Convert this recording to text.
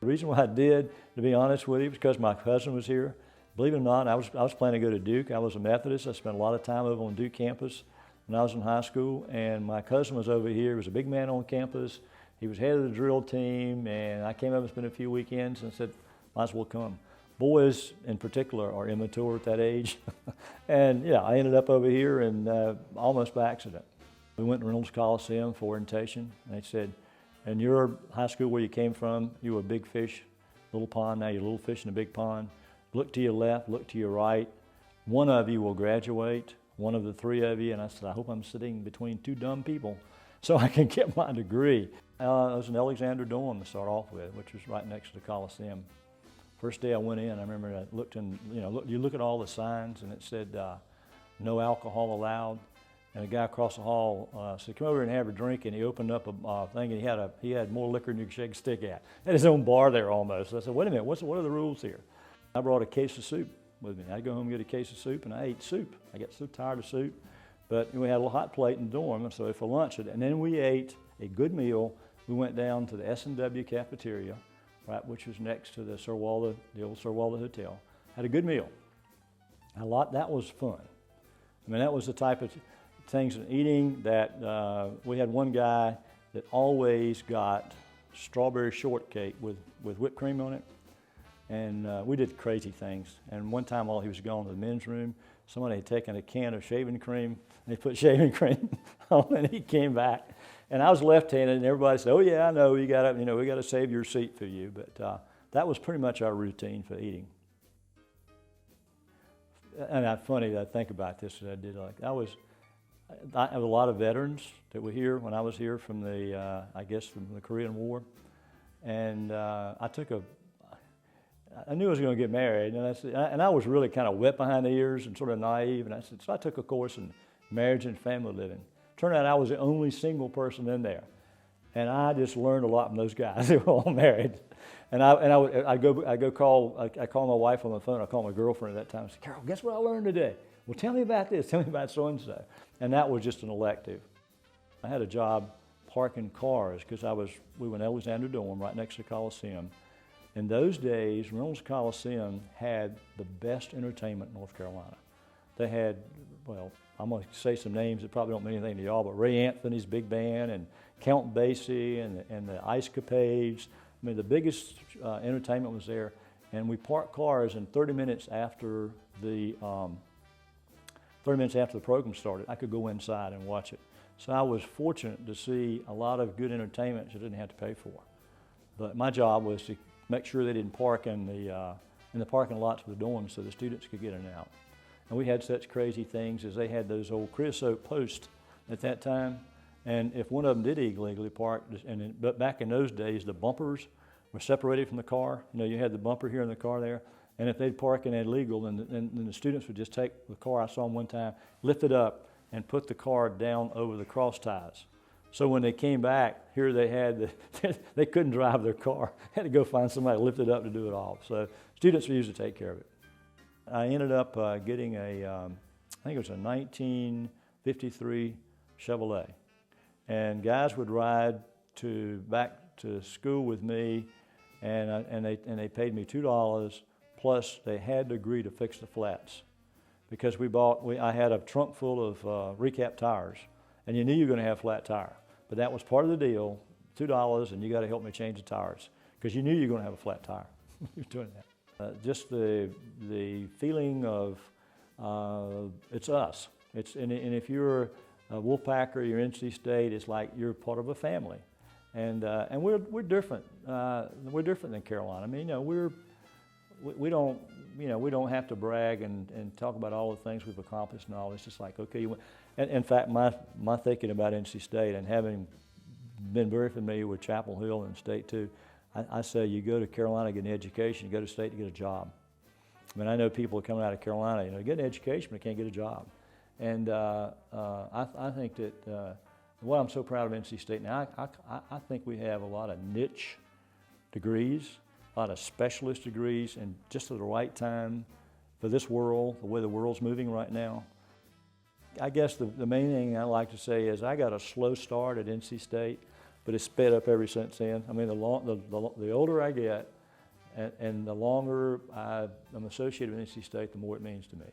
The reason why I did, to be honest with you, was because my cousin was here. Believe it or not, I was planning to go to Duke. I was a Methodist. I spent a lot of time over on Duke campus when I was in high school, and my cousin was over here. He was a big man on campus. He was head of the drill team, and I came up and spent a few weekends and said, might as well come. Boys in particular are immature at that age. And yeah, I ended up over here and almost by accident. We went to Reynolds Coliseum for orientation, and they said, in your high school where you came from, you were a big fish, little pond, now you're a little fish in a big pond. Look to your left, look to your right. One of you will graduate, one of the three of you, and I said, I hope I'm sitting between two dumb people so I can get my degree. It was an Alexander dorm to start off with, which was right next to the Coliseum. First day I went in, I remember I looked in, you look at all the signs and it said, no alcohol allowed. And a guy across the hall said, come over and have a drink. And he opened up a thing and he had more liquor than you could shake a stick at. He had his own bar there almost. So I said, wait a minute, what are the rules here? I brought a case of soup with me. I'd go home and get a case of soup, and I ate soup. I got so tired of soup. But we had a little hot plate in the dorm, so for lunch, and then we ate a good meal. We went down to the S&W cafeteria, right, which was next to the old Sir Walter Hotel. Had a good meal. That was fun. I mean, that was the type of things in eating that we had one guy that always got strawberry shortcake with whipped cream on it. And we did crazy things. And one time while he was gone to the men's room, somebody had taken a can of shaving cream and they put shaving cream on, and he came back. And I was left-handed, and everybody said, oh yeah, I know, we got to save your seat for you. But that was pretty much our routine for eating. And it's funny that I think about this, that I did I have a lot of veterans that were here when I was here from the Korean War. And I knew I was going to get married, and I was really kind of wet behind the ears and sort of naive, and so I took a course in marriage and family living. Turned out I was the only single person in there, and I just learned a lot from those guys. They were all married, and I call my wife on the phone. I call my girlfriend at that time. I said, Carol, guess what I learned today? Well, tell me about this. Tell me about so and so. And that was just an elective. I had a job parking cars because we were in Alexander Dorm right next to the Coliseum. In those days, Reynolds Coliseum had the best entertainment in North Carolina. They had, well, I'm going to say some names that probably don't mean anything to y'all, but Ray Anthony's big band and Count Basie and the Ice Capades. I mean, the biggest entertainment was there. And we parked cars, and 30 minutes after the program started, I could go inside and watch it. So I was fortunate to see a lot of good entertainment that I didn't have to pay for. But my job was to make sure they didn't park in the parking lots of the dorms so the students could get in and out. And we had such crazy things as they had those old creosote posts at that time. And if one of them did illegally park, but back in those days, the bumpers were separated from the car. You had the bumper here in the car there. And if they'd park in illegal, then the students would just take the car, I saw them one time, lift it up and put the car down over the cross ties. So when they came back, here they had, they couldn't drive their car. Had to go find somebody to lift it up to do it off. So students used to take care of it. I ended up getting I think it was a 1953 Chevrolet. And guys would ride back to school with me, and they paid me $2, plus they had to agree to fix the flats. Because I had a trunk full of recap tires, and you knew you were going to have a flat tire. But that was part of the deal, $2, and you got to help me change the tires, because you knew you were going to have a flat tire. You're doing that. Just the feeling of it's us. And if you're a Wolfpacker, you're NC State, it's like you're part of a family, and we're different. We're different than Carolina. I mean, we don't have to brag and talk about all the things we've accomplished and all. It's just like, okay, and in fact, my thinking about NC State, and having been very familiar with Chapel Hill and State too, I say you go to Carolina to get an education, you go to State to get a job. I mean, I know people are coming out of Carolina, get an education, but they can't get a job. And I think that what I'm so proud of NC State now, I think we have a lot of niche degrees, a lot of specialist degrees, and just at the right time for this world, the way the world's moving right now. I guess the main thing I like to say is I got a slow start at NC State, but it's sped up ever since then. I mean, the older I get, and the longer I'm associated with NC State, the more it means to me.